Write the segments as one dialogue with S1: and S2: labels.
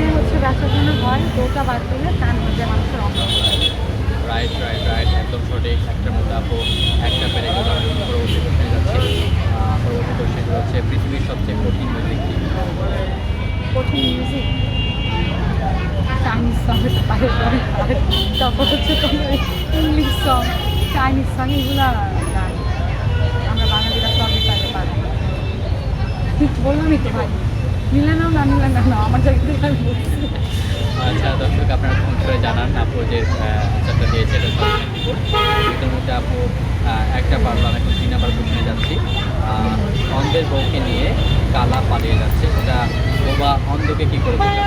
S1: কানে হচ্ছে ব্যথার জন্য হয়, দোটা বাদ দিলে কান হচ্ছে মানুষের অঙ্গ।
S2: রাইট রাইট রাইট, একদম সঠিক। একটার মধ্যে আপু একটা পেরে গেল। আমি পরবর্তী কোশ্চেনে যাচ্ছি। পরবর্তী কোশ্চেন হচ্ছে পৃথিবীর সবচেয়ে কঠিন মিউজিক কি?
S1: কঠিন মিউজিক চাইনিজ সং হতে পারে, তারপর হচ্ছে তোমার ইংলিশ সং, চাইনিজ সং, এগুলো গান আমরা বাঙালিরা সবই পারে পারি। বললামই তো ভাই, মিলে নাও না মিলে না, আমার জায়গা থেকে আমি বলছি।
S2: আচ্ছা দর্শক, আপনারা ফোন করে জানান আপু যে অ্যান্সারটা দিয়েছে এটা সঠিক বিপদ। এটার মধ্যে আপু একটা পারলাম। এখন 3 নাম্বার কোশ্চেনে যাচ্ছি। অন্ধের বউকে নিয়ে কালা পালিয়ে যাচ্ছে, সেটা বোবা অন্ধকে কি করে দিল?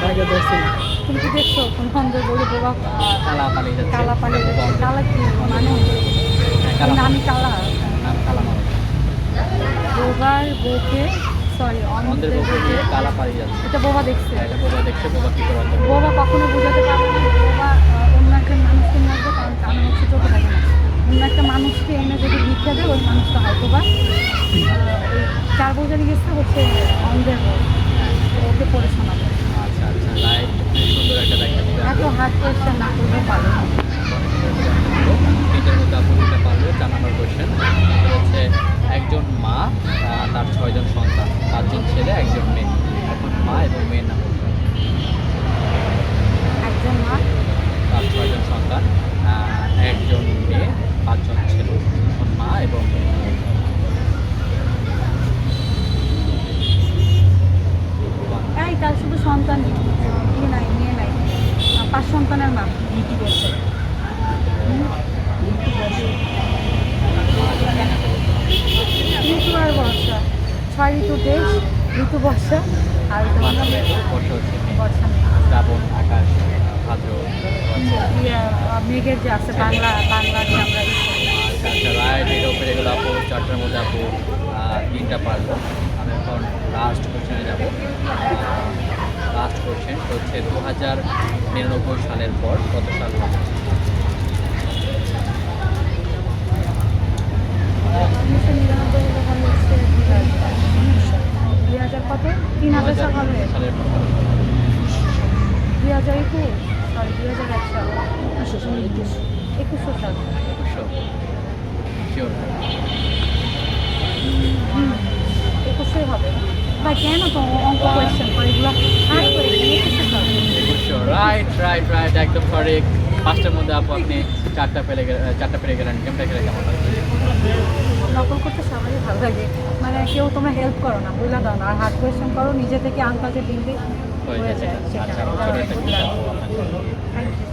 S1: আগে দেখছি না, তুমি কি দেখছো কোন খন্দের বলে বাবা
S2: কালা পালিয়ে যাচ্ছে।
S1: কালা পালিয়ে
S2: বোবা
S1: যাচ্ছে?
S2: অন্ধ।
S1: কালা কি মানুষ?
S2: হ্যাঁ, কালা
S1: আমি কালা
S2: নাম কালা মানুষ।
S1: বোবার বউকে, সরি
S2: অন্ধের
S1: অন্ধের
S2: বউকে
S1: বউকে,
S2: নিয়ে কালা পালিয়ে যাচ্ছে।
S1: এটা বোবা দেখছে।
S2: এটা বোবা দেখছে, বোবা কি করে অন্ধ?
S1: বোবা কখনো বোঝাতে পারবে না, বোবা অন্য একজন মানুষকে নিয়ে আসবে, কারণ কারণ হচ্ছে চোখে থাকে না। অন্য একটা মানুষকে এনে যদি ভিক্ষা দেয়, ওই মানুষটা হয়তো বা ওই চার বোঝানি গেছে হচ্ছে অন্ধের বউ, ওকে পড়ে শোনাবে।
S2: আচ্ছা আচ্ছা, রাইট। সুন্দর একটা ব্যাখ্যা দিতে
S1: এত হার্ড কোয়েশ্চেন না করলে পারবে না।
S2: তিনটার মধ্যে আপু দুটা পারবে। 4 নাম্বার কোয়েশ্চেন হচ্ছে একজন মা, তার 6 জন সন্তান, 5 জন ছেলে, 1 জন মেয়ে। এখন মা এবং মেয়ের নাম বলতে হবে।
S1: একজন মা,
S2: তার 6 জন সন্তান, 1 জন মেয়ে, 5 জন ছেলে। এখন মা এবং মেয়ে।
S1: এই তার শুধু সন্তান ইয়ে নাই, মেয়ে নাই, 5 সন্তানের মা। ঋতু আর বর্ষা, 6 ঋতুর দেশ, ঋতু বর্ষা আর তোমার
S2: বর্ষা হচ্ছে মেয়ে।
S1: বর্ষা নেই।
S2: শ্রাবণ, আকাশ, ভাদ্র হচ্ছে।
S1: মেঘের যে আছে বাংলা, বাংলাকে আমরা ই করি।
S2: আচ্ছা আচ্ছা, রাইট। এটাও পেরে গেল আপু। 4টার মধ্যে আপু 3টা পারলো। আমি এখন লাস্ট কোশ্চেনে যাব। লাস্ট কোশ্চেন হচ্ছে 2099 সালের পর কত সাল হবে?
S1: 1999 হলে ভালো হচ্ছে 2000 কত, 3000 সাল হবে,
S2: 2099 সালের পর
S1: 2021, সরি 2001 সাল, 2100 সাল।
S2: 2100 শিওর?
S1: 2100 হবে ভাই, কেন তো অঙ্ক কোয়েশ্চেন করে এগুলো হার্ড কোয়েশ্চেন? 2100 সাল।
S2: 2100, রাইট রাইট রাইট, একদম সঠিক। 5টার মধ্যে আপু আপনি 4টা পেরে গেলেন। গেমটা খেলে কেমন লাগছে?
S1: নকল করতে সবারই ভালো লাগে, মানে কেউ তোমরা হেল্প করো না, বুঝলা দাও না, আর হার্ড কোয়েশ্চেন করো, নিজে থেকে আন্দাজে দিন দিন
S2: হয়ে
S1: হয়ে
S2: গেছে।
S1: যায়, সেটা
S2: আচ্ছা, ছোট একটা
S1: থ্যাংক ইউ।